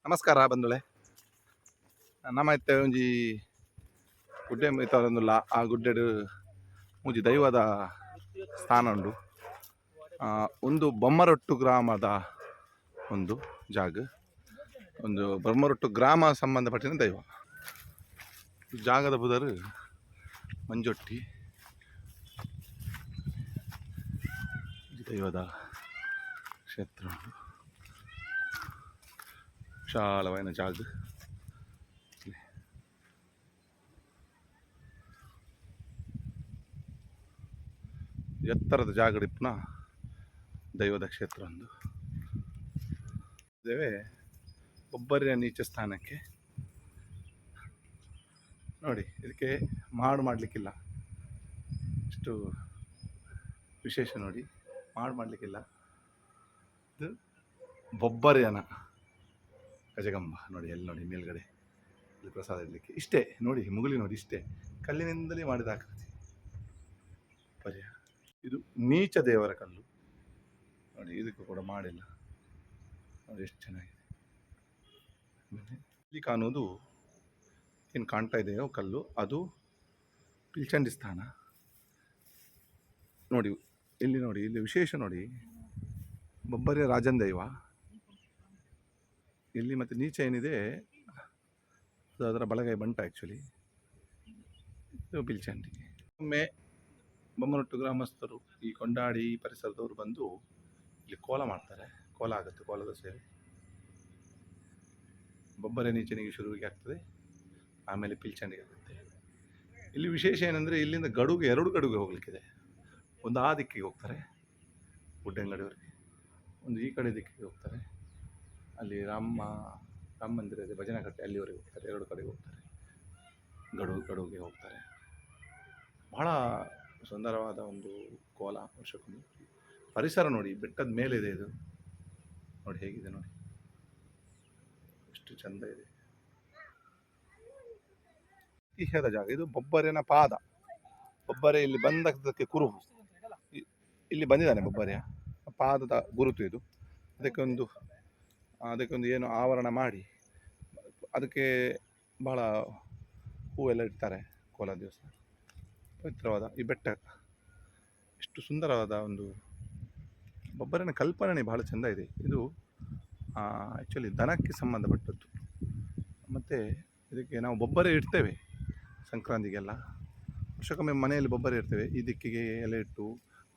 ನಮಸ್ಕಾರ ಬಂಧುಳೆ. ನಮ್ಮ ಇತ್ತೆ ಒಂಜಿ ಗುಡ್ಡೆ ಇತ್ತಂದುಲ್ಲ ಆ ಗುಡ್ಡೆಡು ಒಂಜಿ ದೈವದ ಸ್ಥಾನ ಉಂಡು. ಒಂದು ಬೊಮ್ಮರೊಟ್ಟು ಗ್ರಾಮದ ಒಂದು ಜಾಗ, ಒಂದು ಬೊಮ್ಮರೊಟ್ಟು ಗ್ರಾಮ ಸಂಬಂಧಪಟ್ಟಿನ ದೈವ. ಜಾಗದ ಬುಧರು ಮಂಜೊಟ್ಟಿ ದೈವದ ಕ್ಷೇತ್ರ ಉಂಡು. ವಿಶಾಲವಾದ ಜಾಗ, ಎತ್ತರದ ಜಾಗಡಿಪ್ಪನ ದೈವದ ಕ್ಷೇತ್ರ ಒಂದು ಇದ್ದೇವೆ. ಒಬ್ಬರಿನ ನೀಚ ಸ್ಥಾನಕ್ಕೆ ನೋಡಿ, ಇದಕ್ಕೆ ಮಾಡಲಿಕ್ಕಿಲ್ಲ. ಇಷ್ಟು ವಿಶೇಷ ನೋಡಿ, ಮಾಡಲಿಕ್ಕಿಲ್ಲ. ಇದು ಬೊಬ್ಬರ್ಯನ ಗಜಗಂಬ ನೋಡಿ, ಎಲ್ಲಿ ನೋಡಿ ಮೇಲ್ಗಡೆ ಇಲ್ಲಿ ಪ್ರಸಾದ ಇರಲಿಕ್ಕೆ. ಇಷ್ಟೇ ನೋಡಿ, ಮುಗುಲಿ ನೋಡಿ, ಇಷ್ಟೇ ಕಲ್ಲಿನಿಂದಲೇ ಮಾಡಿದ ಆಕೃತಿ ಪರ್ಯ. ಇದು ನೀಚ ದೇವರ ಕಲ್ಲು ನೋಡಿ, ಇದಕ್ಕೂ ಕೂಡ ಮಾಡಿಲ್ಲ ನೋಡಿ, ಎಷ್ಟು ಚೆನ್ನಾಗಿದೆ. ಇಲ್ಲಿ ಕಾಣುವುದು ಏನು ಕಾಣ್ತಾ ಇದೆಯೋ ಕಲ್ಲು, ಅದು ಪಿಲ್ಚಂಡಿ ಸ್ಥಾನ ನೋಡಿ. ಇಲ್ಲಿ ನೋಡಿ, ಇಲ್ಲಿ ವಿಶೇಷ ನೋಡಿ, ಬೊಬ್ಬರ್ಯ ರಾಜನ್ ದೈವ ಇಲ್ಲಿ. ಮತ್ತು ನೀಚ ಏನಿದೆ ಅದು ಅದರ ಬಲಗೈ ಬಂಟ. ಆ್ಯಕ್ಚುಲಿ ಇದು ಪಿಲ್ಚಂಡಿ. ಒಮ್ಮೆ ಬೊಮ್ಮರೊಟ್ಟು ಗ್ರಾಮಸ್ಥರು, ಈ ಕೊಂಡಾಡಿ ಪರಿಸರದವರು ಬಂದು ಇಲ್ಲಿ ಕೋಲ ಮಾಡ್ತಾರೆ. ಕೋಲ ಆಗುತ್ತೆ, ಕೋಲದ ಸೇವೆ ಬೊಬ್ಬರೆ ನೀಚನಿಗೆ ಶುರುವಿಗೆ ಆಗ್ತದೆ, ಆಮೇಲೆ ಪಿಲ್ಚಂಡಿಗೆ ಆಗುತ್ತೆ. ಇಲ್ಲಿ ವಿಶೇಷ ಏನಂದರೆ, ಇಲ್ಲಿಂದ ಗಡುಗೆ 2 ಗಡುಗೆ ಹೋಗ್ಲಿಕ್ಕಿದೆ. ಒಂದು ಆ ದಿಕ್ಕಿಗೆ ಹೋಗ್ತಾರೆ ಗುಡ್ಡೆಂಗಡಿಯವರಿಗೆ, ಒಂದು ಈ ಕಡೆ ದಿಕ್ಕಿಗೆ ಹೋಗ್ತಾರೆ. ಅಲ್ಲಿ ರಾಮ ಮಂದಿರ ಇದೆ, ಭಜನಾ ಕಟ್ಟೆ, ಅಲ್ಲಿವರೆಗೆ ಹೋಗ್ತಾರೆ. 2 ಕಡೆಗೆ ಹೋಗ್ತಾರೆ. ಗಡುಗೆ ಹೋಗ್ತಾರೆ. ಬಹಳ ಸುಂದರವಾದ ಒಂದು ಕೋಲ. ವರ್ಷಕ್ಕೊಮ್ಮೆ ಪರಿಸರ ನೋಡಿ, ಬೆಟ್ಟದ ಮೇಲೆ ಇದೆ ಇದು ನೋಡಿ, ಹೇಗಿದೆ ನೋಡಿ, ಎಷ್ಟು ಚಂದ ಇದೆ. ಇತಿಹಾದ ಜಾಗ ಇದು. ಬೊಬ್ಬರ್ಯನ ಪಾದ, ಬೊಬ್ಬರೆ ಇಲ್ಲಿ ಬಂದಕ್ಕೆ ಕುರುಹು, ಇಲ್ಲಿ ಬಂದಿದ್ದಾನೆ ಬೊಬ್ಬರ್ಯ, ಪಾದದ ಗುರುತು ಇದು. ಅದಕ್ಕೊಂದು ಏನು ಆವರಣ ಮಾಡಿ ಅದಕ್ಕೆ ಭಾಳ ಹೂವೆಲ್ಲ ಇಡ್ತಾರೆ ಕೋಲ ದಿವಸ. ಪವಿತ್ರವಾದ ಈ ಬೆಟ್ಟ, ಎಷ್ಟು ಸುಂದರವಾದ ಒಂದು ಬೊಬ್ಬರಿನ ಕಲ್ಪನೆ ಭಾಳ ಚೆಂದ ಇದೆ. ಇದು ಆ್ಯಕ್ಚುಲಿ ದನಕ್ಕೆ ಸಂಬಂಧಪಟ್ಟದ್ದು. ಮತ್ತು ಇದಕ್ಕೆ ನಾವು ಬೊಬ್ಬರೆ ಇಡ್ತೇವೆ ಸಂಕ್ರಾಂತಿಗೆಲ್ಲ. ವರ್ಷಕ್ಕೊಮ್ಮೆ ಮನೆಯಲ್ಲಿ ಬೊಬ್ಬರೆ ಇಡ್ತೇವೆ. ಈ ದಿಕ್ಕಿಗೆ ಎಲೆ ಇಟ್ಟು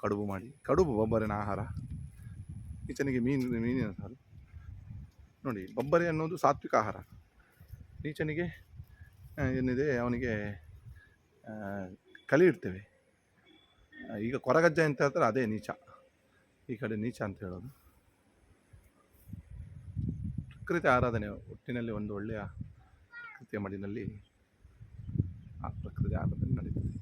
ಕಡುಬು ಮಾಡಿ, ಕಡುಬು ಬೊಬ್ಬರಿನ ಆಹಾರ. ಈಚನಿಗೆ ಮೀನಿನ ಸಾರು ನೋಡಿ. ಬೊಬ್ಬರೆ ಅನ್ನೋದು ಸಾತ್ವಿಕ ಆಹಾರ. ನೀಚನಿಗೆ ಏನಿದೆ, ಅವನಿಗೆ ಕಲಿ ಇಡ್ತೇವೆ. ಈಗ ಕೊರಗಜ್ಜ ಅಂತ ಹೇಳ್ತಾರೆ, ಅದೇ ನೀಚ. ಈ ಕಡೆ ನೀಚ ಅಂತ ಹೇಳೋದು. ಪ್ರಕೃತಿ ಆರಾಧನೆ ಒಟ್ಟಿನಲ್ಲಿ ಒಂದು ಒಳ್ಳೆಯ ಪ್ರಕೃತಿಯ ಮಡಿನಲ್ಲಿ ಆ ಪ್ರಕೃತಿ ಆರಾಧನೆ ನಡೀತದೆ.